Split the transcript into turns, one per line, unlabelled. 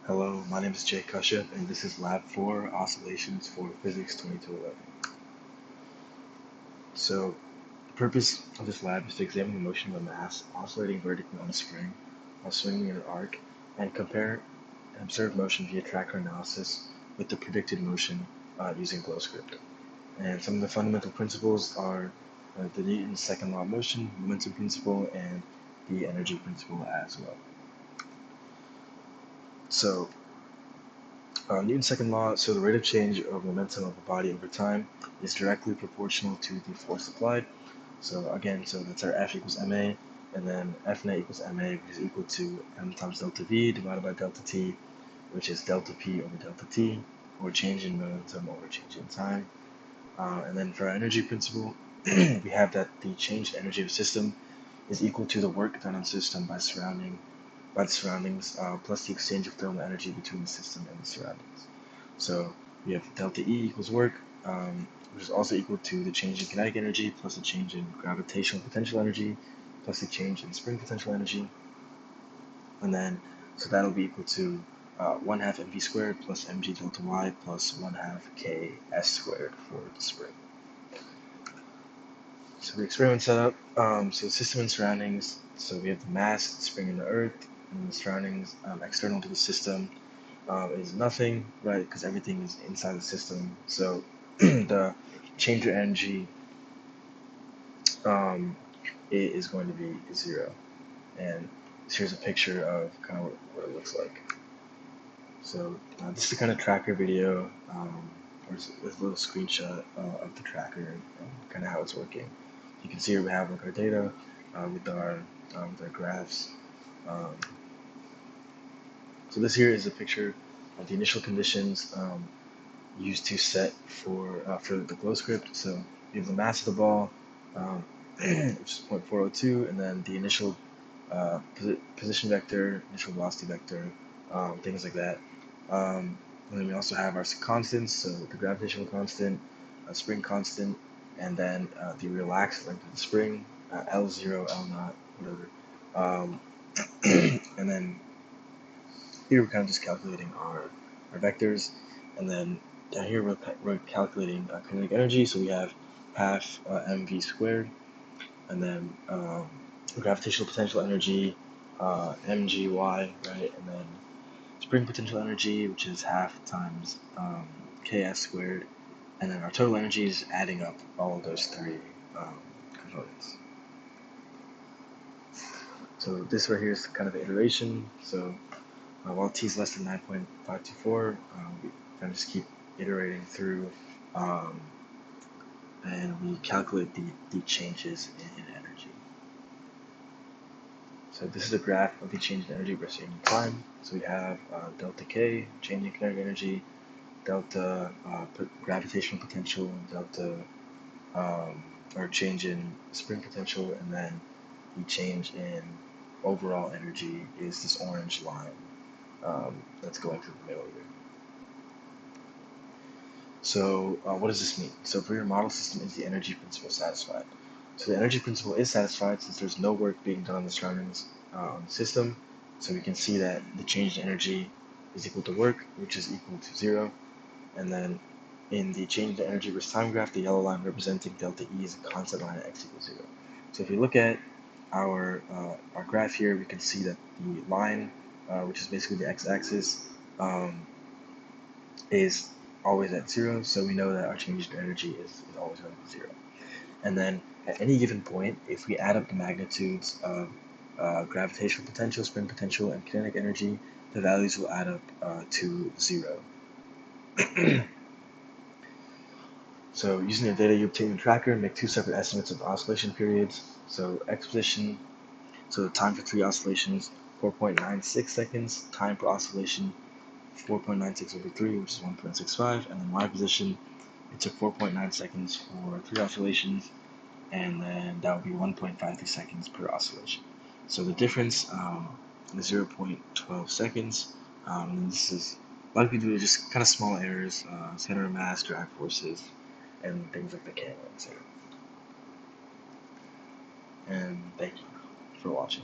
Hello, my name is Jay Kashyap, and this is Lab 4, Oscillations for Physics 2211. So, the purpose of this lab is to examine the motion of a mass oscillating vertically on a spring while swinging in an arc, and compare and observe motion via tracker analysis with the predicted motion using GlowScript. And some of the fundamental principles are the Newton's second law of motion, momentum principle, and the energy principle as well. So, Newton's second law, so the rate of change of momentum of a body over time is directly proportional to the force applied. So again, so that's our F equals ma, and then F net equals ma, which is equal to m times delta v divided by delta t, which is delta p over delta t, or change in momentum over change in time. And then for our energy principle, we have that the changed energy of a system is equal to the work done on the system by the surroundings plus the exchange of thermal energy between the system and the surroundings. So we have delta E equals work, which is also equal to the change in kinetic energy plus the change in gravitational potential energy plus the change in spring potential energy. And then, so that'll be equal to 1 half mv squared plus mg delta y plus 1 half k s squared for the spring. So the experiment setup, so system and surroundings, so we have the mass, the spring, and the earth, and the surroundings external to the system is nothing, right? Because everything is inside the system. So the change of energy is going to be 0. And here's a picture of kind of what it looks like. So this is the kind of tracker video, or it's a little screenshot of the tracker and kind of how it's working. You can see here we have like our data with our graphs. Um, so this here is a picture of the initial conditions used to set for the GlowScript. So you have the mass of the ball, which is 0.402, and then the initial position vector, initial velocity vector, things like that. And then we also have our constants, so the gravitational constant, spring constant, and then the relaxed length of the spring, L0, L0, whatever. Um, and then here we're kind of just calculating our vectors, and then down here we're calculating kinetic energy, so we have half mv squared, and then gravitational potential energy, mgy, right, and then spring potential energy, which is half times ks squared, and then our total energy is adding up all of those three components. So this right here is kind of the iteration. So while t is less than 9.524, we kind of just keep iterating through, and we calculate the changes in energy. So this is a graph of the change in energy versus in time. So we have delta K, change in kinetic energy, delta gravitational potential, delta or change in spring potential, and then the change in overall energy is this orange line that's going through the middle here. So what does this mean? So for your model system, is the energy principle satisfied? So the energy principle is satisfied since there's no work being done on the surroundings on the system. So we can see that the change in energy is equal to work, which is equal to 0. And then in the change in energy versus time graph, the yellow line representing delta E is a constant line at x equals 0. So if you look at our graph here, we can see that the line, which is basically the x-axis, is always at 0, so we know that our change in energy is always going to be 0. And then at any given point, if we add up the magnitudes of gravitational potential, spin potential, and kinetic energy, the values will add up to 0. So using the data you obtain in the tracker, make two separate estimates of oscillation periods. So x position, so the time for 3 oscillations, 4.96 seconds, time per oscillation, 4.96 over 3, which is 1.65, and then y position, it took 4.9 seconds for 3 oscillations, and then that would be 1.53 seconds per oscillation. So the difference is 0.12 seconds, and this is likely due to just kind of small errors, center of mass, drag forces, and things like the K, etc. And thank you for watching.